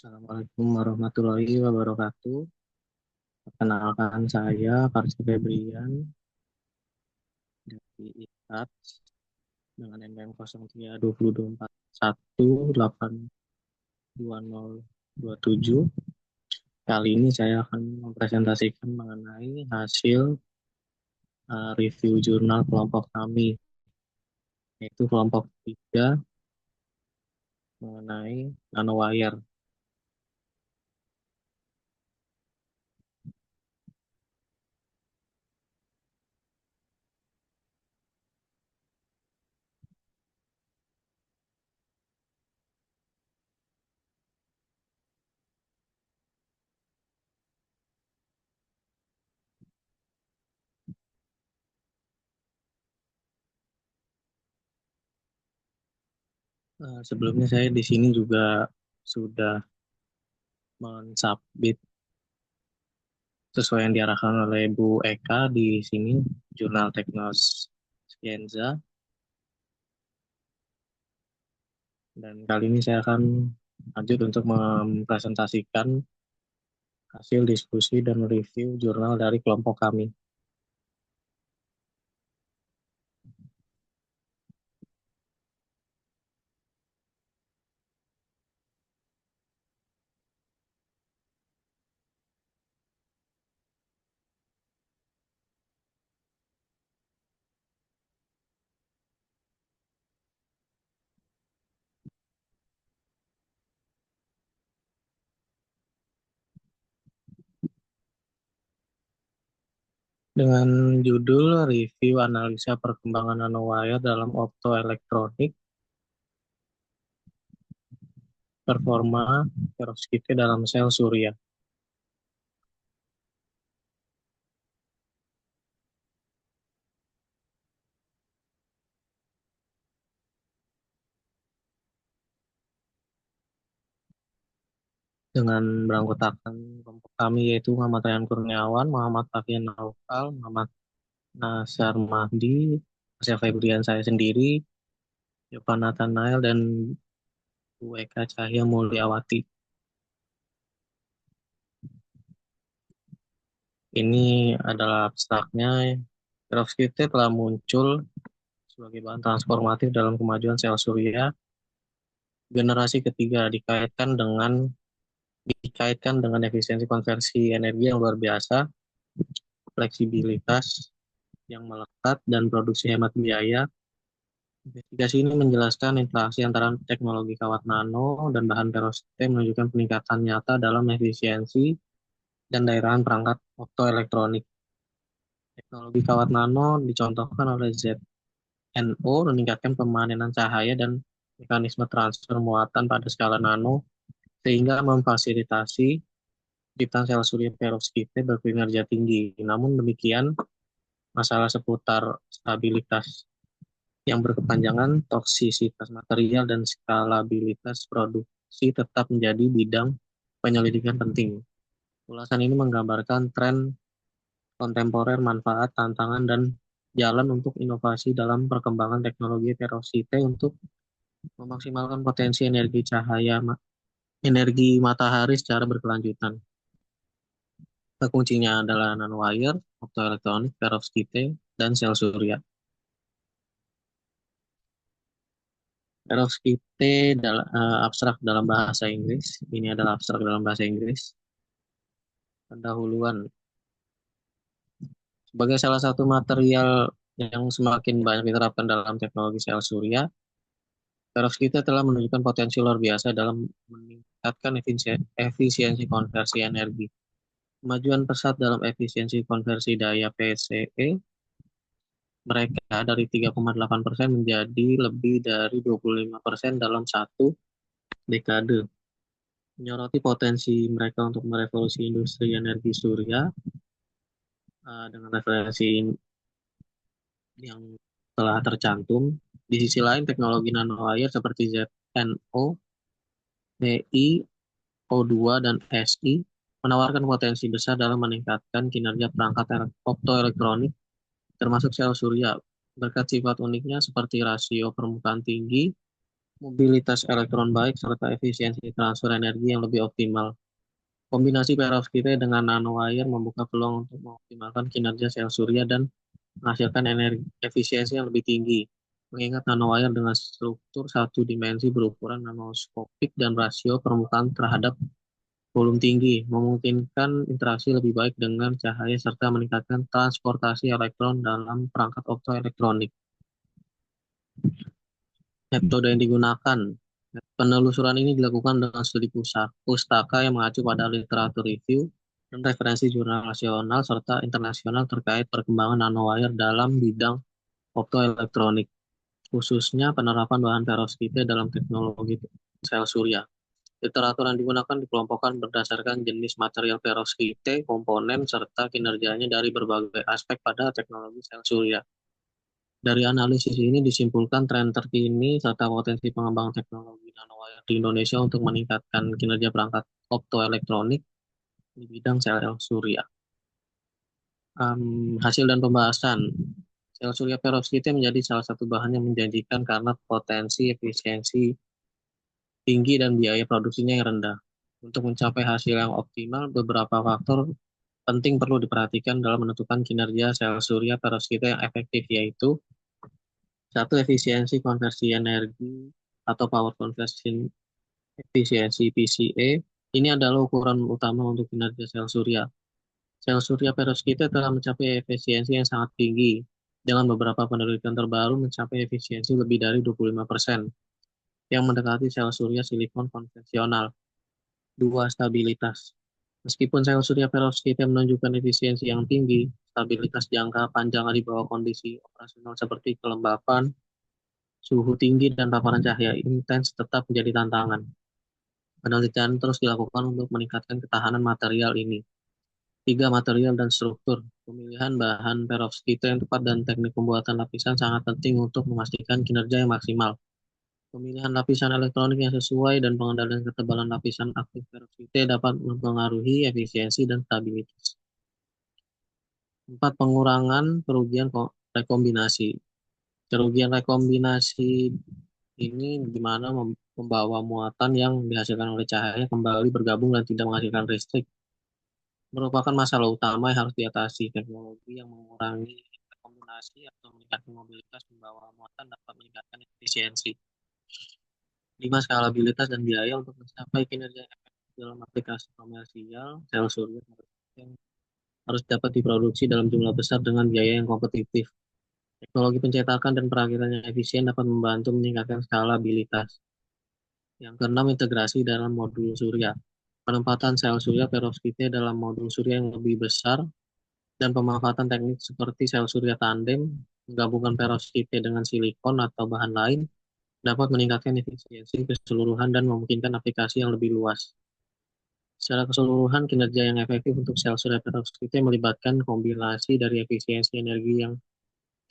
Assalamualaikum warahmatullahi wabarakatuh. Perkenalkan saya Farsi Febrian dari ITAT dengan NPM 032024182027. Kali ini saya akan mempresentasikan mengenai hasil review jurnal kelompok kami, yaitu kelompok 3 mengenai nanowire. Sebelumnya saya di sini juga sudah mensubmit sesuai yang diarahkan oleh Bu Eka di sini, Jurnal Teknos Scienza. Dan kali ini saya akan lanjut untuk mempresentasikan hasil diskusi dan review jurnal dari kelompok kami. Dengan judul Review Analisa Perkembangan Nanowire dalam Optoelektronik, Performa Perovskite dalam Sel Surya. Dengan beranggotakan kelompok kami yaitu Muhammad Ryan Kurniawan, Muhammad Afian Naufal, Muhammad Nasar Mahdi, Asya Febrian saya sendiri, Yopan Nathanael, dan Bu Eka Cahya Mulyawati. Ini adalah abstraknya. Perovskite telah muncul sebagai bahan transformatif dalam kemajuan sel surya. Generasi ketiga dikaitkan dengan efisiensi konversi energi yang luar biasa, fleksibilitas yang melekat, dan produksi hemat biaya. Investigasi ini menjelaskan interaksi antara teknologi kawat nano dan bahan perovskite menunjukkan peningkatan nyata dalam efisiensi dan daerahan perangkat optoelektronik. Teknologi kawat nano dicontohkan oleh ZNO meningkatkan pemanenan cahaya dan mekanisme transfer muatan pada skala nano sehingga memfasilitasi penciptaan sel surya perovskite berkinerja tinggi. Namun demikian, masalah seputar stabilitas yang berkepanjangan, toksisitas material, dan skalabilitas produksi tetap menjadi bidang penyelidikan penting. Ulasan ini menggambarkan tren kontemporer, manfaat, tantangan, dan jalan untuk inovasi dalam perkembangan teknologi perovskite untuk memaksimalkan potensi energi matahari secara berkelanjutan. Kuncinya adalah nanowire, optoelektronik, perovskite, dan sel surya. Perovskite abstrak dalam bahasa Inggris. Ini adalah abstrak dalam bahasa Inggris. Pendahuluan. Sebagai salah satu material yang semakin banyak diterapkan dalam teknologi sel surya, perovskite telah menunjukkan potensi luar biasa dalam meningkatkan efisiensi konversi energi. Kemajuan pesat dalam efisiensi konversi daya PCE mereka dari 3,8% menjadi lebih dari 25% dalam satu dekade. Menyoroti potensi mereka untuk merevolusi industri energi surya dengan referensi yang telah tercantum. Di sisi lain, teknologi nanowire seperti ZNO, BI, O2, dan SI menawarkan potensi besar dalam meningkatkan kinerja perangkat optoelektronik termasuk sel surya berkat sifat uniknya seperti rasio permukaan tinggi mobilitas elektron baik, serta efisiensi transfer energi yang lebih optimal. Kombinasi perovskite dengan nanowire membuka peluang untuk mengoptimalkan kinerja sel surya dan menghasilkan energi efisiensi yang lebih tinggi. Mengingat nanowire dengan struktur satu dimensi berukuran nanoskopik dan rasio permukaan terhadap volume tinggi, memungkinkan interaksi lebih baik dengan cahaya serta meningkatkan transportasi elektron dalam perangkat optoelektronik. Metode yang digunakan. Penelusuran ini dilakukan dengan studi pustaka yang mengacu pada literatur review dan referensi jurnal nasional serta internasional terkait perkembangan nanowire dalam bidang optoelektronik, khususnya penerapan bahan perovskite dalam teknologi sel surya. Literatur yang digunakan dikelompokkan berdasarkan jenis material perovskite, komponen, serta kinerjanya dari berbagai aspek pada teknologi sel surya. Dari analisis ini disimpulkan tren terkini serta potensi pengembangan teknologi nanowire di Indonesia untuk meningkatkan kinerja perangkat optoelektronik di bidang sel surya. Hasil dan pembahasan. Sel surya perovskite menjadi salah satu bahan yang menjanjikan karena potensi efisiensi tinggi dan biaya produksinya yang rendah. Untuk mencapai hasil yang optimal, beberapa faktor penting perlu diperhatikan dalam menentukan kinerja sel surya perovskite yang efektif, yaitu satu, efisiensi konversi energi atau power conversion efisiensi PCE. Ini adalah ukuran utama untuk kinerja sel surya. Sel surya perovskite telah mencapai efisiensi yang sangat tinggi, dengan beberapa penelitian terbaru mencapai efisiensi lebih dari 25%, yang mendekati sel surya silikon konvensional. Dua, stabilitas. Meskipun sel surya perovskite menunjukkan efisiensi yang tinggi, stabilitas jangka panjang di bawah kondisi operasional seperti kelembapan, suhu tinggi, dan paparan cahaya intens tetap menjadi tantangan. Penelitian terus dilakukan untuk meningkatkan ketahanan material ini. Tiga, material dan struktur. Pemilihan bahan perovskite yang tepat dan teknik pembuatan lapisan sangat penting untuk memastikan kinerja yang maksimal. Pemilihan lapisan elektronik yang sesuai dan pengendalian ketebalan lapisan aktif perovskite dapat mempengaruhi efisiensi dan stabilitas. Empat, pengurangan kerugian rekombinasi. Kerugian rekombinasi ini di mana membawa muatan yang dihasilkan oleh cahaya kembali bergabung dan tidak menghasilkan listrik, merupakan masalah utama yang harus diatasi. Teknologi yang mengurangi rekombinasi atau meningkatkan mobilitas membawa muatan dapat meningkatkan efisiensi. 5, skalabilitas dan biaya. Untuk mencapai kinerja efektif dalam aplikasi komersial, sel surya yang harus dapat diproduksi dalam jumlah besar dengan biaya yang kompetitif. Teknologi pencetakan dan perakitan yang efisien dapat membantu meningkatkan skalabilitas. Yang keenam, integrasi dalam modul surya. Penempatan sel surya perovskite dalam modul surya yang lebih besar dan pemanfaatan teknik seperti sel surya tandem, menggabungkan perovskite dengan silikon atau bahan lain, dapat meningkatkan efisiensi keseluruhan dan memungkinkan aplikasi yang lebih luas. Secara keseluruhan, kinerja yang efektif untuk sel surya perovskite melibatkan kombinasi dari efisiensi energi yang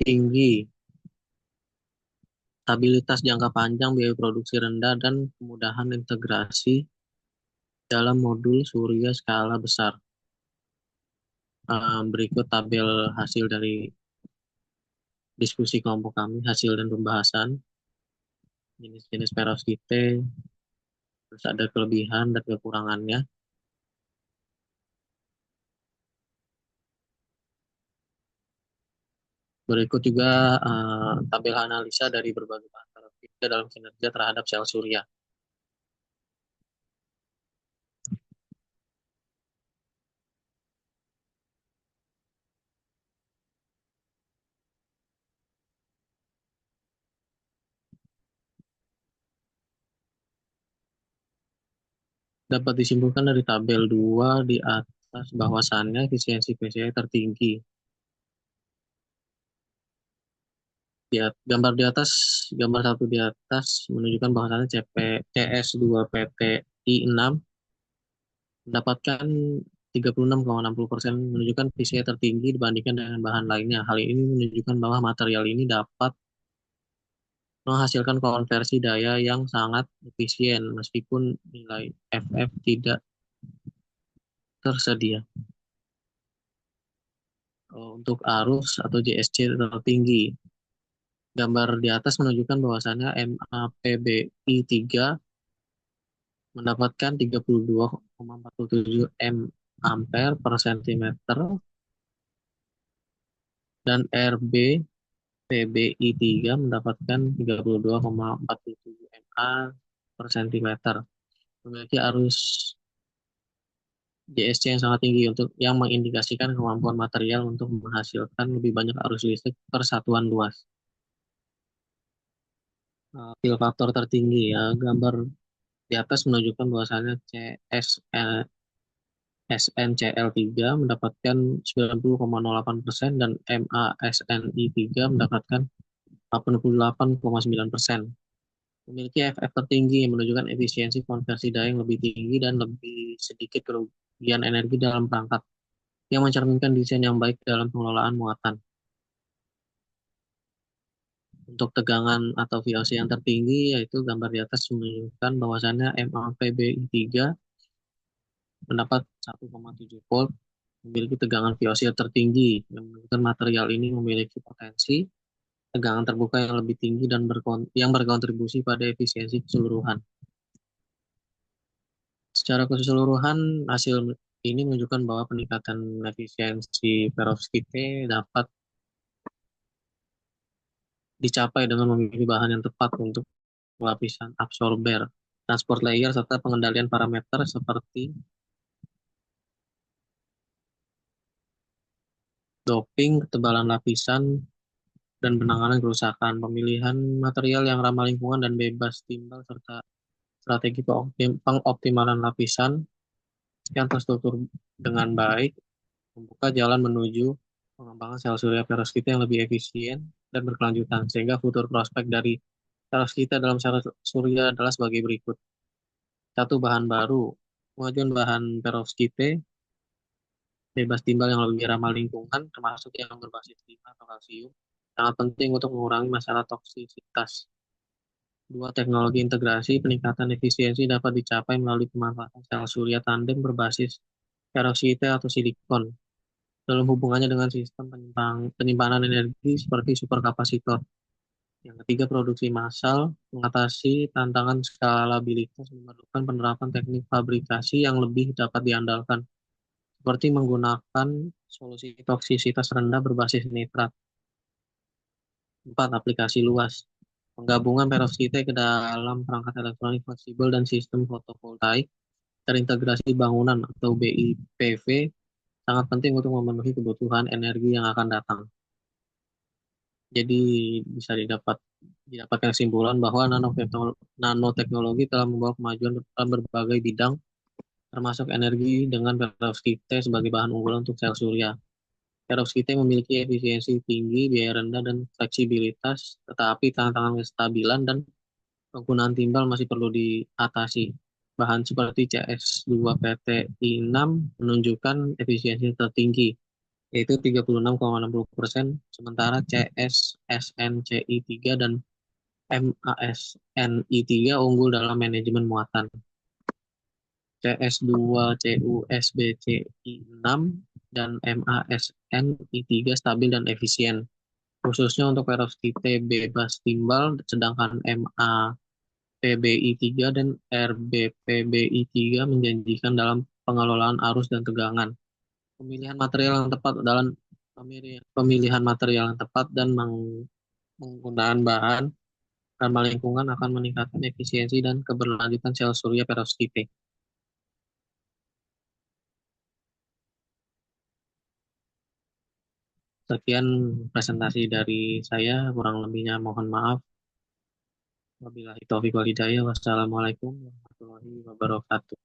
tinggi, stabilitas jangka panjang, biaya produksi rendah, dan kemudahan integrasi dalam modul surya skala besar. Berikut tabel hasil dari diskusi kelompok kami, hasil dan pembahasan jenis-jenis perovskite, terus ada kelebihan dan kekurangannya. Berikut juga tabel analisa dari berbagai bahan perovskite dalam kinerja terhadap sel surya. Dapat disimpulkan dari tabel 2 di atas bahwasannya efisiensi PCI tertinggi. Gambar di atas, gambar satu di atas menunjukkan bahwasannya CS2PTI 6 mendapatkan 36,60%, menunjukkan PCI tertinggi dibandingkan dengan bahan lainnya. Hal ini menunjukkan bahwa material ini dapat menghasilkan konversi daya yang sangat efisien meskipun nilai FF tidak tersedia. Untuk arus atau JSC tertinggi. Gambar di atas menunjukkan bahwasannya MAPBI 3 mendapatkan 32,47 M ampere per sentimeter dan RB PBI 3 mendapatkan 32,47 MA per sentimeter. Memiliki arus JSC yang sangat tinggi untuk yang mengindikasikan kemampuan material untuk menghasilkan lebih banyak arus listrik per satuan luas. Fill faktor tertinggi ya, gambar di atas menunjukkan bahwasannya SNCL3 mendapatkan 90,08% dan MASNI3 mendapatkan 88,9%. Memiliki FF tertinggi yang menunjukkan efisiensi konversi daya yang lebih tinggi dan lebih sedikit kerugian energi dalam perangkat, yang mencerminkan desain yang baik dalam pengelolaan muatan. Untuk tegangan atau VOC yang tertinggi, yaitu gambar di atas menunjukkan bahwasannya MAPBI 3 mendapat 1,7 volt, memiliki tegangan VOC tertinggi, yang menunjukkan material ini memiliki potensi tegangan terbuka yang lebih tinggi dan yang berkontribusi pada efisiensi keseluruhan. Secara keseluruhan, hasil ini menunjukkan bahwa peningkatan efisiensi perovskite dapat dicapai dengan memilih bahan yang tepat untuk lapisan absorber, transport layer, serta pengendalian parameter seperti doping, ketebalan lapisan, dan penanganan kerusakan, pemilihan material yang ramah lingkungan dan bebas timbal, serta strategi pengoptimalan lapisan yang terstruktur dengan baik, membuka jalan menuju pengembangan sel surya perovskita yang lebih efisien dan berkelanjutan, sehingga futur prospek dari perovskita dalam sel surya adalah sebagai berikut. Satu, bahan baru. Pengajuan bahan perovskite bebas timbal yang lebih ramah lingkungan, termasuk yang berbasis timah atau kalsium, sangat penting untuk mengurangi masalah toksisitas. Dua, teknologi integrasi peningkatan efisiensi dapat dicapai melalui pemanfaatan sel surya tandem berbasis perovskite atau silikon dalam hubungannya dengan sistem penyimpanan energi seperti superkapasitor. Yang ketiga, produksi massal mengatasi tantangan skalabilitas memerlukan penerapan teknik fabrikasi yang lebih dapat diandalkan, seperti menggunakan solusi toksisitas rendah berbasis nitrat. Empat, aplikasi luas. Penggabungan perovskite ke dalam perangkat elektronik fleksibel dan sistem fotovoltaik terintegrasi bangunan atau BIPV sangat penting untuk memenuhi kebutuhan energi yang akan datang. Jadi bisa didapatkan kesimpulan bahwa nanoteknologi telah membawa kemajuan dalam berbagai bidang, termasuk energi dengan perovskite sebagai bahan unggulan untuk sel surya. Perovskite memiliki efisiensi tinggi, biaya rendah, dan fleksibilitas, tetapi tantangan kestabilan dan penggunaan timbal masih perlu diatasi. Bahan seperti CS2PTI6 menunjukkan efisiensi tertinggi, yaitu 36,60%, sementara CSSNCI3 dan MASNI3 unggul dalam manajemen muatan. CS2CUSBCI6 dan MASNI3 stabil dan efisien, khususnya untuk perovskite bebas timbal, sedangkan MAPBI 3 dan RBPBI 3 menjanjikan dalam pengelolaan arus dan tegangan. Pemilihan material yang tepat dalam pemilihan material yang tepat dan penggunaan bahan ramah lingkungan akan meningkatkan efisiensi dan keberlanjutan sel surya perovskite. Sekian presentasi dari saya, kurang lebihnya mohon maaf. Wabillahi taufiq wal hidayah. Wassalamualaikum warahmatullahi wabarakatuh.